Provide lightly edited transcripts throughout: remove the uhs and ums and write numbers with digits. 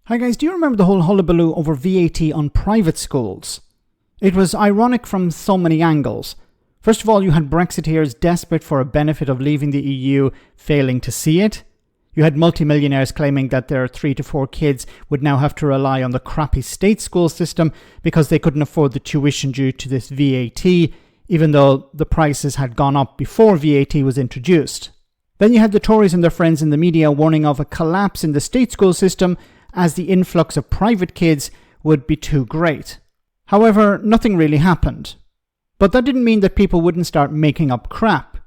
Hi guys, do you remember the whole hullabaloo over VAT on private schools? It was ironic from so many angles. First of all, you had Brexiteers desperate for a benefit of leaving the EU, failing to see it. You had multimillionaires claiming that their 3 to 4 kids would now have to rely on the crappy state school system because they couldn't afford the tuition due to this VAT, even though the prices had gone up before VAT was introduced. Then you had the Tories and their friends in the media warning of a collapse in the state school system as the influx of private kids would be too great. However, nothing really happened. But that didn't mean that people wouldn't start making up crap.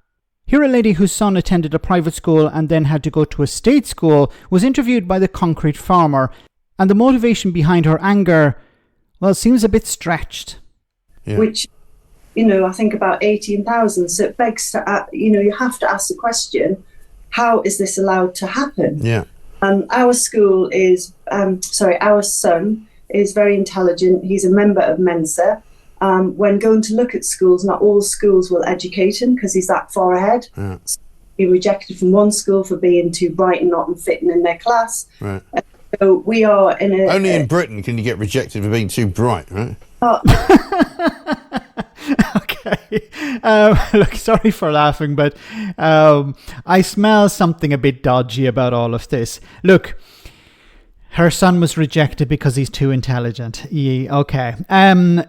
Here, a lady whose son attended a private school and then had to go to a state school was interviewed by the concrete farmer, and the motivation behind her anger, well, seems a bit stretched. Yeah. Which, I think about 18,000. So it begs to, you have to ask the question, how is this allowed to happen? Yeah. Our son is very intelligent. He's a member of Mensa. When going to look at schools, not all schools will educate him because he's that far ahead. Yeah. So he rejected from one school for being too bright and not fitting in their class. Right. So we are in a... Only in Britain can you get rejected for being too bright, right? Okay. Look, sorry for laughing, but I smell something a bit dodgy about all of this. Look, her son was rejected because he's too intelligent. Okay.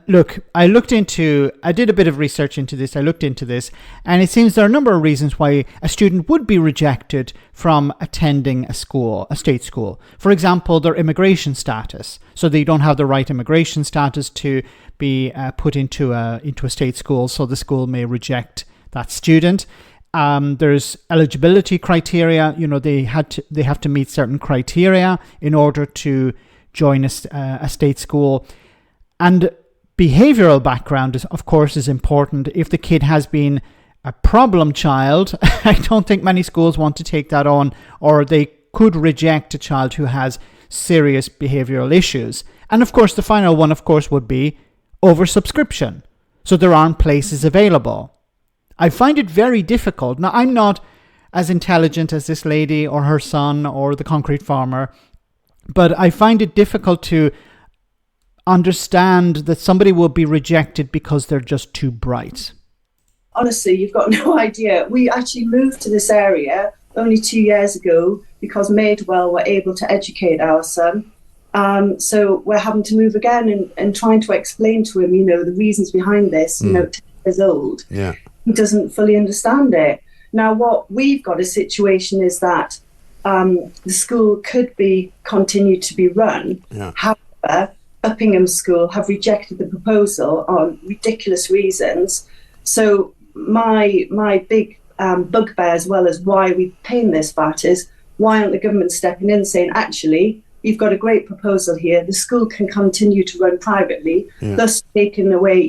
Look, I did a bit of research into this. I looked into this, and it seems there are a number of reasons why a student would be rejected from attending a state school. For example, their immigration status. So they don't have the right immigration status to be put into a state school, so the school may reject that student. There's eligibility criteria. They have to meet certain criteria in order to join a state school. And behavioral background is important. If the kid has been a problem child, I don't think many schools want to take that on, or they could reject a child who has serious behavioral issues. And of course, the final one, would be oversubscription. So there aren't places available. I find it very difficult. Now, I'm not as intelligent as this lady or her son or the concrete farmer, but I find it difficult to understand that somebody will be rejected because they're just too bright. Honestly, you've got no idea. We actually moved to this area only 2 years ago because Madewell were able to educate our son. So we're having to move again and trying to explain to him, the reasons behind this, 10 years old. Yeah. He doesn't fully understand it. Now, what we've got a situation is that the school could be continued to be run. Yeah. However, Uppingham School have rejected the proposal on ridiculous reasons. So my big bugbear, as well as why we're paying this VAT, is why aren't the government stepping in saying, actually, you've got a great proposal here. The school can continue to run privately, thus taking away,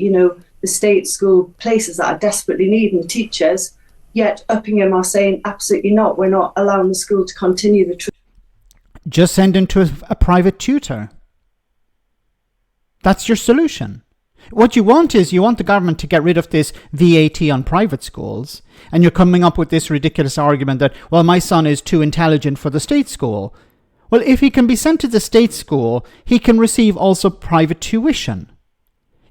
the state school places that are desperately needing the teachers. Yet Uppingham are saying, absolutely not. We're not allowing the school to continue the... Just send him to a private tutor. That's your solution. What you want the government to get rid of this VAT on private schools, and you're coming up with this ridiculous argument that, well, my son is too intelligent for the state school. Well, if he can be sent to the state school, he can receive also private tuition.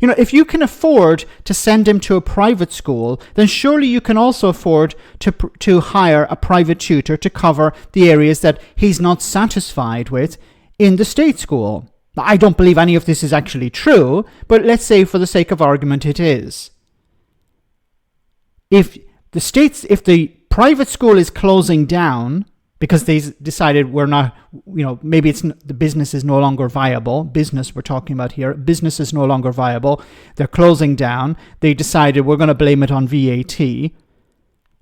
If you can afford to send him to a private school, then surely you can also afford to hire a private tutor to cover the areas that he's not satisfied with in the state school. Now, I don't believe any of this is actually true, but let's say for the sake of argument it is. If the private school is closing down because they decided maybe the business is no longer viable. Business we're talking about here. Business is no longer viable. They're closing down. They decided we're going to blame it on VAT.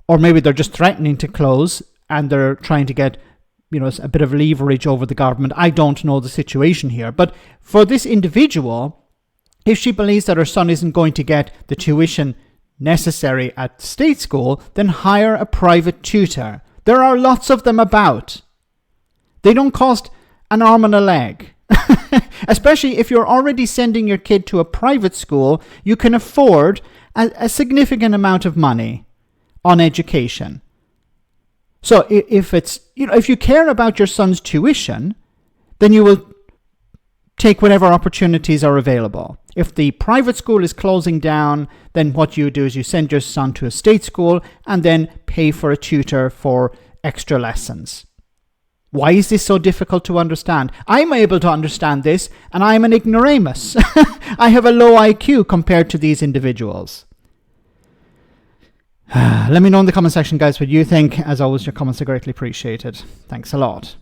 Or maybe they're just threatening to close and they're trying to get, a bit of leverage over the government. I don't know the situation here. But for this individual, if she believes that her son isn't going to get the tuition necessary at state school, then hire a private tutor. There are lots of them about. They don't cost an arm and a leg. Especially if you're already sending your kid to a private school, you can afford a significant amount of money on education. So if you care about your son's tuition, then you will take whatever opportunities are available. If the private school is closing down, then what you do is you send your son to a state school and then pay for a tutor for extra lessons. Why is this so difficult to understand? I'm able to understand this, and I'm an ignoramus. I have a low IQ compared to these individuals. Let me know in the comment section, guys, what you think. As always, your comments are greatly appreciated. Thanks a lot.